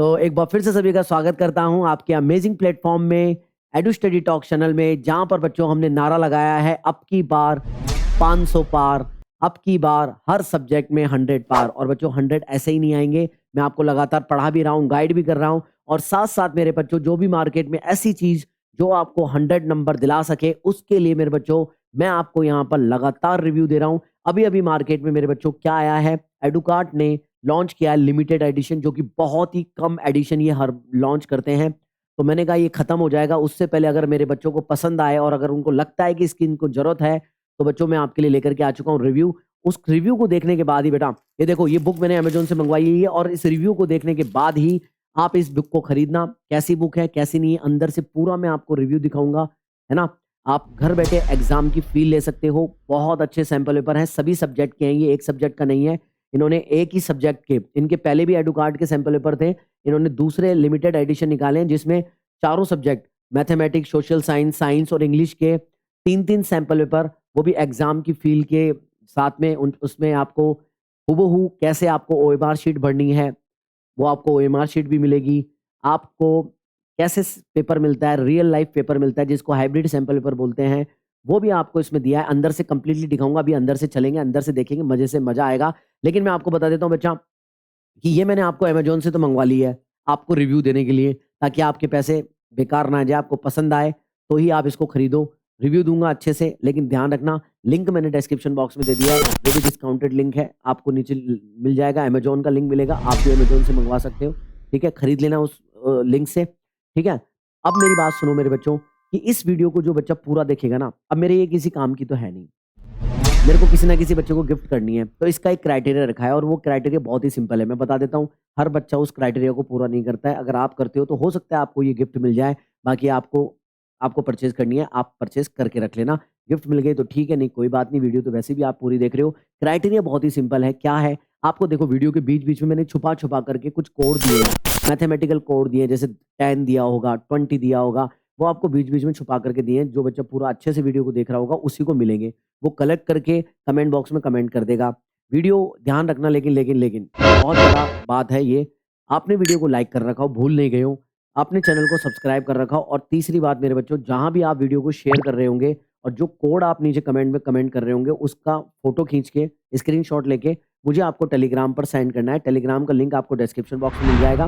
तो एक बार फिर से सभी का स्वागत करता हूं आपके अमेजिंग प्लेटफॉर्म में एडू स्टडी टॉक चैनल में, जहां पर बच्चों हमने नारा लगाया है अब की बार 500 पार, अब की बार हर सब्जेक्ट में 100 पार। और बच्चों 100 ऐसे ही नहीं आएंगे, मैं आपको लगातार पढ़ा भी रहा हूं, गाइड भी कर रहा हूं। और साथ साथ मेरे बच्चों जो भी मार्केट में ऐसी चीज जो आपको 100 नंबर दिला सके, उसके लिए मेरे बच्चों मैं आपको यहाँ पर लगातार रिव्यू दे रहा हूँ। अभी अभी मार्केट में मेरे बच्चों क्या आया है, एडुकार्ट ने लॉन्च किया है लिमिटेड एडिशन, जो कि बहुत ही कम एडिशन ये हर लॉन्च करते हैं। तो मैंने कहा ये खत्म हो जाएगा, उससे पहले अगर मेरे बच्चों को पसंद आए और अगर उनको लगता है कि इसकी इनको जरूरत है, तो बच्चों मैं आपके लिए लेकर के आ चुका हूँ रिव्यू। उस रिव्यू को देखने के बाद ही बेटा, ये देखो ये बुक मैंने अमेजोन से मंगवाई है और इस रिव्यू को देखने के बाद ही आप इस बुक को खरीदना। कैसी बुक है कैसी नहीं है, अंदर से पूरा मैं आपको रिव्यू दिखाऊंगा, है ना। आप घर बैठे एग्जाम की फील ले सकते हो। बहुत अच्छे सैंपल पेपर हैं, सभी सब्जेक्ट के हैं, ये एक सब्जेक्ट का नहीं है। इन्होंने एक ही सब्जेक्ट के, इनके पहले भी एडु कार्ड के सैंपल पेपर थे, इन्होंने दूसरे लिमिटेड एडिशन निकाले हैं जिसमें चारों subject mathematics, social science, science और इंग्लिश के तीन तीन सैंपल पेपर, वो भी एग्जाम की फील के साथ में। उसमें आपको हूबहू कैसे आपको ओएमआर शीट भरनी है, वो आपको ओएमआर शीट भी मिलेगी। आपको कैसे पेपर मिलता है, रियल लाइफ पेपर मिलता है जिसको हाइब्रिड सैंपल पेपर बोलते हैं, वो भी आपको इसमें दिया है। अंदर से कंप्लीटली दिखाऊंगा, अभी अंदर से चलेंगे, अंदर से देखेंगे, मजे से मजा आएगा। लेकिन मैं आपको बता देता हूँ बच्चा कि ये मैंने आपको अमेज़न से तो मंगवा ली है, आपको रिव्यू देने के लिए, ताकि आपके पैसे बेकार ना जाए, आपको पसंद आए तो ही आप इसको खरीदो। रिव्यू दूँगा अच्छे से, लेकिन ध्यान रखना लिंक मैंने डिस्क्रिप्शन बॉक्स में दे दिया है, वो भी डिस्काउंटेड लिंक है, आपको नीचे मिल जाएगा, अमेज़न का लिंक मिलेगा, आप भी अमेज़न से मंगवा सकते हो, ठीक है? खरीद लेना उस लिंक से, ठीक है? अब मेरी बात सुनो मेरे बच्चों, कि इस वीडियो को जो बच्चा पूरा देखेगा ना, अब मेरे ये किसी काम की तो है नहीं, मेरे को किसी ना किसी बच्चे को गिफ्ट करनी है, तो इसका एक क्राइटेरिया रखा है और वो क्राइटेरिया बहुत ही सिंपल है। मैं बता देता हूँ, हर बच्चा उस क्राइटेरिया को पूरा नहीं करता है। अगर आप करते हो तो हो सकता है आपको ये गिफ्ट मिल जाए, बाकी आपको आपको परचेज करनी है, आप परचेज करके रख लेना। गिफ्ट मिल गई तो ठीक है, नहीं कोई बात नहीं, वीडियो तो वैसे भी आप पूरी देख रहे हो। क्राइटेरिया बहुत ही सिंपल है, क्या है? आपको देखो वीडियो के बीच-बीच में मैंने छुपा-छुपा करके कुछ कोड दिए हैं, मैथमेटिकल कोड दिए हैं, जैसे 10 दिया होगा, 20 दिया होगा, वो आपको बीच-बीच में छुपा करके दिए हैं। जो बच्चा पूरा अच्छे से वीडियो को देख रहा होगा, उसी को मिलेंगे। वो कलेक्ट करके कमेंट बॉक्स में कमेंट कर देगा। वीडियो ध्यान रखना, लेकिन बहुत बड़ा बात है ये, आपने वीडियो को लाइक कर रखा हो, भूल नहीं गए हो, आपने चैनल को सब्सक्राइब कर रखा हो। और तीसरी बात मेरे बच्चों, जहाँ भी आप वीडियो को शेयर कर रहे होंगे और जो कोड आप नीचे कमेंट में कमेंट कर रहे होंगे, उसका फ़ोटो खींच के, स्क्रीनशॉट लेके मुझे आपको टेलीग्राम पर सेंड करना है। टेलीग्राम का लिंक आपको डिस्क्रिप्शन बॉक्स में मिल जाएगा,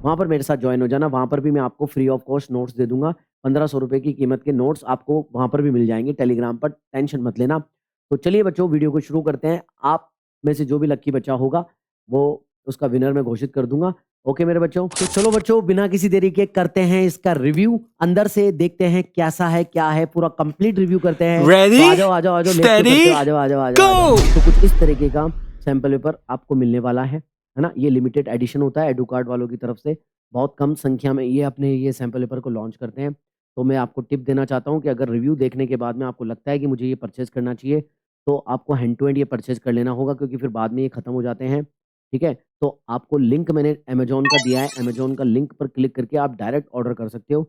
वहाँ पर मेरे साथ जॉइन हो जाना। वहाँ पर भी मैं आपको फ्री ऑफ कॉस्ट नोट्स दे दूँगा। 1500 रुपए की कीमत के नोट्स आपको वहाँ पर भी मिल जाएँगे टेलीग्राम पर, टेंशन मत लेना। तो चलिए बच्चों वीडियो को शुरू करते हैं। आप में से जो भी लकी बच्चा होगा, वो उसका विनर मैं घोषित कर दूँगा। ओके मेरे बच्चों? तो चलो बच्चों, बिना किसी देरी के करते हैं इसका रिव्यू। अंदर से देखते हैं कैसा है, क्या है, पूरा कंप्लीट रिव्यू करते हैं। तो Ready, आ जाओ, लेट क्यों करते हो? steady, आ जाओ। go! तो कुछ इस तरीके का सैंपल पेपर आपको मिलने वाला है ना? ये लिमिटेड एडिशन होता है एडुकार्ड वालों की तरफ से। बहुत कम संख्या में ये अपने ये सैंपल पेपर को लॉन्च करते हैं। तो मैं आपको टिप देना चाहता हूँ कि अगर रिव्यू देखने के बाद में आपको लगता है कि मुझे ये परचेज़ करना चाहिए, तो आपको हैंड टू हैंड ये परचेज़ कर लेना होगा, क्योंकि फिर बाद में ये खत्म हो जाते हैं, ठीक है? तो आपको लिंक मैंने अमेज़न का दिया है, अमेज़न का लिंक पर क्लिक करके आप डायरेक्ट ऑर्डर कर सकते हो,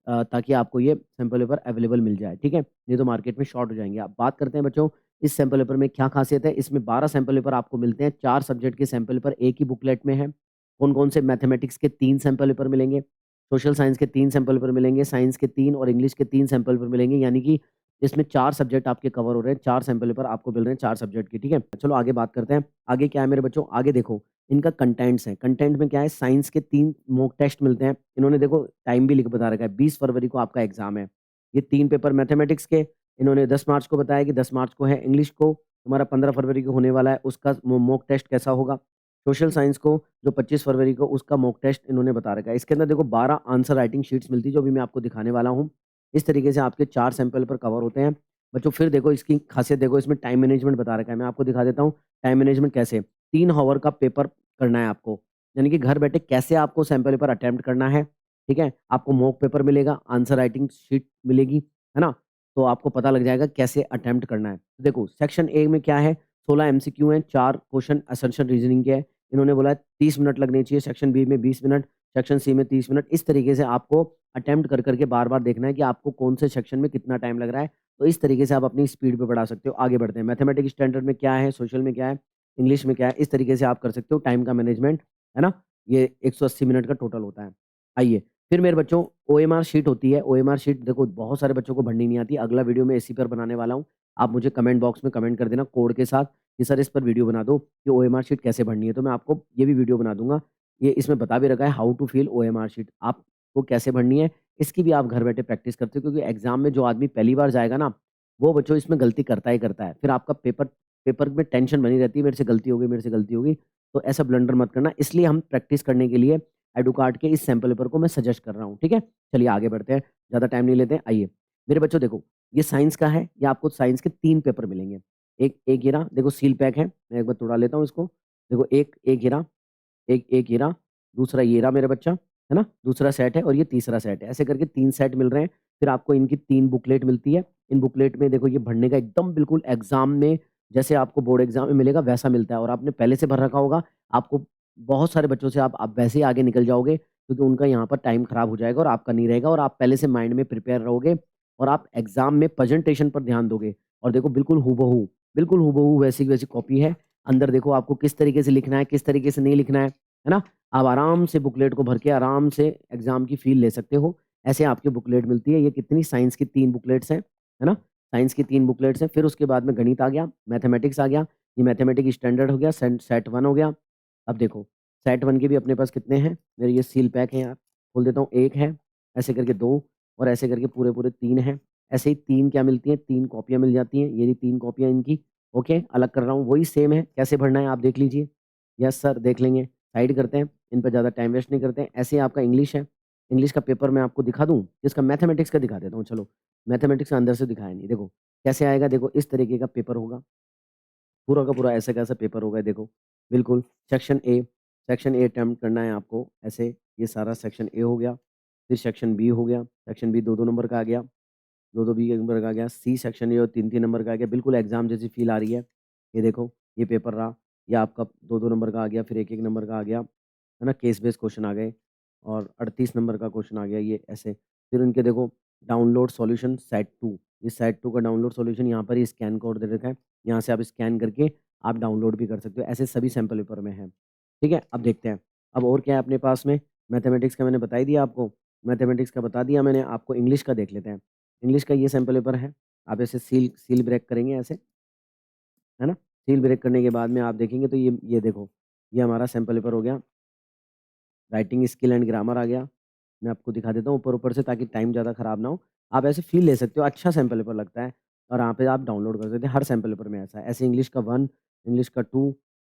ताकि आपको ये सैंपल पेपर अवेलेबल मिल जाए, ठीक है? नहीं तो मार्केट में शॉर्ट हो जाएँगे। अब बात करते हैं बच्चों, इस सैंपल पेपर में क्या ख़ासियत है? इसमें 12 सैंपल पेपर आपको मिलते हैं, 4 सब्जेक्ट के सैंपल पेपर एक ही बुकलेट में है। कौन-कौन से? मैथमेटिक्स के 3 सैंपल पेपर मिलेंगे, सोशल साइंस के 3 सैंपल पेपर मिलेंगे, साइंस के 3 और इंग्लिश के 3 सैंपल पेपर मिलेंगे, यानी कि इसमें 4 सब्जेक्ट आपके कवर हो रहे हैं, 4 सैंपल पेपर आपको मिल रहे हैं 4 सब्जेक्ट के, ठीक है? चलो आगे बात करते हैं। आगे क्या है मेरे बच्चों? आगे देखो, इनका कंटेंट्स है। कंटेंट में क्या है? साइंस के 3 मॉक टेस्ट मिलते हैं। इन्होंने देखो टाइम भी लिख बता रखा है, 20 फरवरी को आपका एग्ज़ाम है। ये 3 पेपर मैथमेटिक्स के इन्होंने 10 मार्च को बताया कि 10 मार्च को है। इंग्लिश को तुम्हारा 15 फरवरी को होने वाला है, उसका मॉक टेस्ट कैसा होगा। सोशल साइंस को जो 25 फरवरी को, उसका मॉक टेस्ट इन्होंने बता रखा है। इसके अंदर देखो 12 आंसर राइटिंग शीट्स मिलती है, जो अभी मैं आपको दिखाने वाला हूँ। इस तरीके से आपके 4 सैंपल पर कवर होते हैं। बच्चों फिर देखो इसकी खासियत देखो, इसमें टाइम मैनेजमेंट बता रखा है। मैं आपको दिखा देता हूँ टाइम मैनेजमेंट कैसे। 3 हॉवर का पेपर करना है आपको, यानी कि घर बैठे कैसे आपको सैंपल पेपर अटेम्प्ट करना है, ठीक है? आपको मॉक पेपर मिलेगा, आंसर राइटिंग शीट मिलेगी, है ना? तो आपको पता लग जाएगा कैसे अटेम्प्ट करना है। देखो सेक्शन ए में क्या है, 16 एमसीक्यू हैं, 4 क्वेश्चन असम्पशन रीजनिंग के हैं। इन्होंने बोला है 30 मिनट लगने चाहिए, सेक्शन बी में 20 मिनट, सेक्शन सी में 30 मिनट। इस तरीके से आपको अटेम्प्ट कर के बार-बार देखना है कि आपको कौन से सेक्शन में कितना टाइम लग रहा है। तो इस तरीके से आप अपनी स्पीड पे बढ़ा सकते हो। आगे बढ़ते हैं, मैथमेटिक्स स्टैंडर्ड में क्या है, सोशल में क्या है, इंग्लिश में क्या है, इस तरीके से आप कर सकते हो टाइम का मैनेजमेंट, है ना? ये 180 मिनट का टोटल होता है। आइए, फिर मेरे बच्चों ओएमआर शीट होती है। ओएमआर शीट देखो बहुत सारे बच्चों को भरनी नहीं आती। अगला वीडियो मैं इसी पर बनाने वाला हूँ। आप मुझे कमेंट बॉक्स में कमेंट कर देना कोड के साथ कि सर इस पर वीडियो बना दो कि ओएमआर शीट कैसे भरनी है। तो मैं आपको ये भी वीडियो बना दूँगा। ये इसमें बता भी रखा है how to fill OMR sheet. आपको कैसे भरनी है, इसकी भी आप घर बैठे प्रैक्टिस करते हो, क्योंकि एग्ज़ाम में जो आदमी पहली बार जाएगा ना, वो बच्चों इसमें गलती करता ही करता है। फिर आपका पेपर पेपर में टेंशन बनी रहती है, मेरे से गलती हो गई, मेरे से गलती हो गई। तो ऐसा ब्लंडर मत करना। इसलिए हम प्रैक्टिस करने के लिए एडुकार्ड के इस सैंपल पेपर को मैं सजेस्ट कर रहा हूँ, ठीक है? चलिए आगे बढ़ते हैं, ज़्यादा टाइम नहीं लेते हैं। आइए, मेरे बच्चों देखो, ये साइंस का है, ये आपको साइंस के 3 पेपर मिलेंगे। एक एक ये रहा, देखो सील पैक है, मैं एक बार तोड़ा लेता हूँ इसको। देखो एक एक ये रहा, एक ये रहा, दूसरा ये रहा मेरा बच्चा, है ना? दूसरा सेट है और ये तीसरा सेट है। ऐसे करके 3 सेट मिल रहे हैं। फिर आपको इनकी 3 बुकलेट मिलती है। इन बुकलेट में देखो ये भरने का एकदम बिल्कुल एग्ज़ाम में जैसे आपको बोर्ड एग्ज़ाम में मिलेगा वैसा मिलता है, और आपने पहले से भर रखा होगा। आपको बहुत सारे बच्चों से आप वैसे ही आगे निकल जाओगे, क्योंकि उनका यहाँ पर टाइम खराब हो जाएगा और आपका नहीं रहेगा, और आप पहले से माइंड में प्रिपेयर रहोगे और आप एग्ज़ाम में प्रेज़ेंटेशन पर ध्यान दोगे। और देखो बिल्कुल हूबहू वैसी की वैसी कॉपी है। अंदर देखो आपको किस तरीके से लिखना है, किस तरीके से नहीं लिखना है ना? आप आराम से बुकलेट को भर के आराम से एग्ज़ाम की फ़ील ले सकते हो। ऐसे आपकी बुकलेट मिलती है। ये कितनी साइंस की 3 बुकलेट्स हैं, है ना? साइंस की 3 बुकलेट्स हैं। फिर उसके बाद में गणित आ गया, मैथमेटिक्स आ गया। ये मैथमेटिक्स स्टैंडर्ड हो गया, सेट 1 हो गया। अब देखो सेट 1 के भी अपने पास कितने हैं? मेरे ये सील पैक है यार, खोल देता हूँ। 1 है, ऐसे करके 2, और ऐसे करके पूरे-पूरे 3 हैं। ऐसे ही 3 क्या मिलती हैं? 3 कॉपियाँ मिल जाती हैं। ये रही 3 कॉपियाँ इनकी। ओके, अलग कर रहा हूँ, वही सेम है। कैसे भरना है आप देख लीजिए। यस सर, देख लेंगे। साइड करते हैं, इन पे ज़्यादा टाइम वेस्ट नहीं करते हैं। ऐसे ही आपका इंग्लिश है। इंग्लिश का पेपर मैं आपको दिखा दूँ? इसका मैथमेटिक्स का दिखा देता हूँ चलो। मैथमेटिक्स का अंदर से दिखाया नहीं। देखो, कैसे आएगा, देखो इस तरीके का पेपर होगा। पूरा का पूरा ऐसा कैसा पेपर होगा देखो, बिल्कुल। सेक्शन ए अटेम्प्ट करना है आपको ऐसे। ये सारा सेक्शन ए हो गया। फिर सेक्शन बी हो गया। सेक्शन बी 2-2 नंबर का आ गया। 2-2 बी नंबर का आ गया। सी सेक्शन ये और 3-3 नंबर का आ गया। बिल्कुल एग्ज़ाम जैसी फ़ील आ रही है। ये देखो, ये पेपर रहा। ये आपका 2-2 नंबर का आ गया, फिर 1-1 नंबर का आ गया, है ना? केस बेस्ड क्वेश्चन आ गए और 38 नंबर का क्वेश्चन आ गया ये ऐसे। फिर इनके देखो डाउनलोड सॉल्यूशन सेट 2, ये सेट 2 का डाउनलोड सॉल्यूशन यहाँ पर ही स्कैन कोड दे रखा है। यहाँ से आप स्कैन करके आप डाउनलोड भी कर सकते हो। ऐसे सभी सैंपल पेपर में है। ठीक है? अब देखते हैं, अब और क्या है अपने पास में? मैथमेटिक्स का मैंने बता ही दिया आपको। मैथमेटिक्स का बता दिया मैंने आपको। इंग्लिश का देख लेते हैं। इंग्लिश का ये सैंपल पेपर है। आप ऐसे सील सील ब्रेक करेंगे ऐसे, है ना? सील ब्रेक करने के बाद में आप देखेंगे तो ये देखो, ये हमारा सैंपल पेपर हो गया। राइटिंग स्किल एंड ग्रामर आ गया। मैं आपको दिखा देता हूँ ऊपर-ऊपर से, ताकि टाइम ज़्यादा खराब ना हो। आप ऐसे फ़ील ले सकते हो, अच्छा सैंपल पेपर लगता है और यहाँ पे आप डाउनलोड कर सकते हैं। हर सैंपल पेपर में ऐसा है। ऐसे इंग्लिश का 1, इंग्लिश का 2,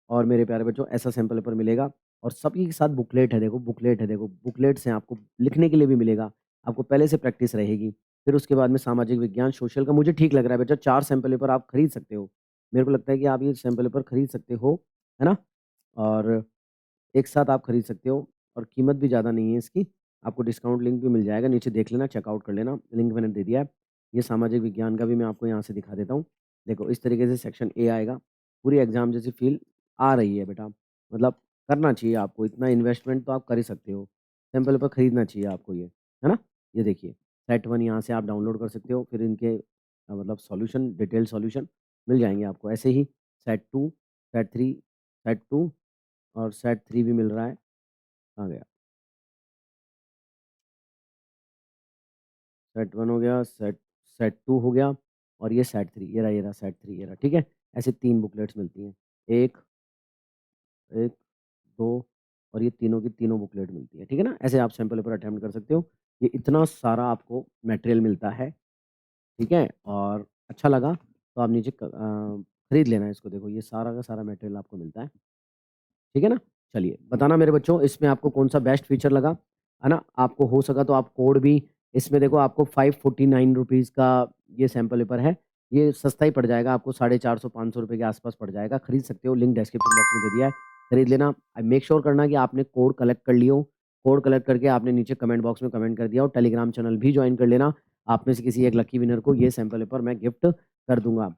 और मेरे प्यारे बच्चों ऐसा सैंपल पेपर मिलेगा। और सभी के साथ बुकलेट है देखो, बुकलेट है देखो, बुकलेट्स हैं, आपको लिखने के लिए भी मिलेगा। आपको पहले से प्रैक्टिस रहेगी। फिर उसके बाद में सामाजिक विज्ञान, सोशल का मुझे ठीक लग रहा है बेटा, 4 सैंपल पेपर आप खरीद सकते हो। मेरे को लगता है कि आप ये सैंपल पेपर खरीद सकते हो, है ना? और एक साथ आप खरीद सकते हो और कीमत भी ज़्यादा नहीं है इसकी। आपको डिस्काउंट लिंक भी मिल जाएगा, नीचे देख लेना, चेकआउट कर लेना, लिंक मैंने दे दिया है। ये सामाजिक विज्ञान का भी मैं आपको यहाँ से दिखा देता हूँ। देखो इस तरीके से सेक्शन ए आएगा। पूरी एग्ज़ाम जैसी फ़ील आ रही है बेटा। मतलब करना चाहिए आपको, इतना इन्वेस्टमेंट तो आप कर ही सकते हो। सैंपल पेपर खरीदना चाहिए आपको ये, है ना? ये देखिए, सेट 1 यहाँ से आप डाउनलोड कर सकते हो। फिर इनके मतलब सॉल्यूशन, डिटेल्ड सॉल्यूशन मिल जाएँगे आपको। ऐसे ही सेट 2, सेट 3, सेट 2 और सेट 3 भी मिल रहा है। आ गया। सेट 1 हो गया, सेट सेट 2 हो गया और ये सेट 3, ये रहा सेट 3 ये रहा, ठीक है? ऐसे 3 बुकलेट्स मिलती हैं। 1, 1, 2 और ये तीनों की तीनों बुकलेट मिलती है, ठीक है ना? ऐसे आप सैंपल पेपर अटेम्प्ट कर सकते हो। ये इतना सारा आपको मटेरियल मिलता है, ठीक है? और अच्छा लगा तो आप नीचे खरीद लेना इसको। देखो ये सारा का सारा मटेरियल आपको मिलता है। ठीक है ना? चलिए, बताना मेरे बच्चों इसमें आपको कौन-सा बेस्ट फीचर लगा, है ना? आपको हो सका तो आप कोड भी इसमें देखो, आपको 549 रुपीज़ का ये सैंपल पेपर है। ये सस्ता ही पड़ जाएगा आपको, 450-500 रुपए के आस-पास पड़ जाएगा। खरीद सकते हो, लिंक डिस्क्रिप्शन बॉक्स में दे दिया है, खरीद लेना। मेक श्योर करना कि आपने कोड कलेक्ट कर लियो। कोड कलेक्ट करके आपने नीचे कमेंट बॉक्स में कमेंट कर दिया, और टेलीग्राम चैनल भी जॉइन कर लेना। आप में से किसी एक लकी विनर को ये सैंपल पेपर मैं गिफ्ट कर दूँगा।